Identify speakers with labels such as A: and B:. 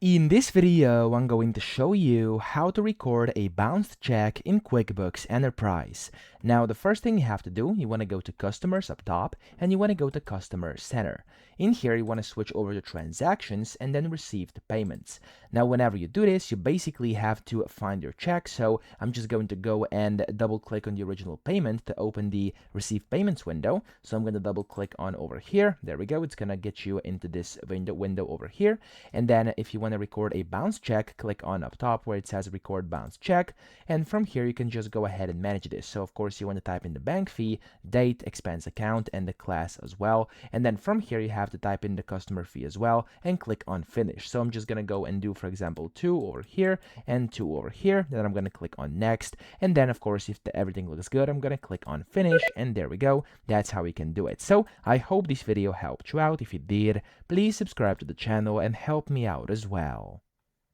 A: In this video, I'm going to show you how to record a bounced check in QuickBooks Enterprise. Now, the first thing you have to do, you want to go to Customers up top, and you want to go to Customer Center. In here, you want to switch over to Transactions and then Received Payments. Now, whenever you do this, you basically have to find your check. So I'm just going to go and double-click on the original payment to open the Received Payments window. So I'm going to double-click on over here. There we go. It's going to get you into this window over here. And then if you want to record a bounce check, click on up top where it says record bounce check, and from here you can just go ahead and manage this. So of course you want to type in the bank fee, date, expense account, and the class as well, and then from here you have to type in the customer fee as well and click on finish. So I'm just gonna go and do, for example, 2 over here and 2 over here. Then I'm gonna click on next, and then of course if everything looks good, I'm gonna click on finish, and there we go. That's how we can do it. So I hope this video helped you out. If it did, please subscribe to the channel and help me out as well.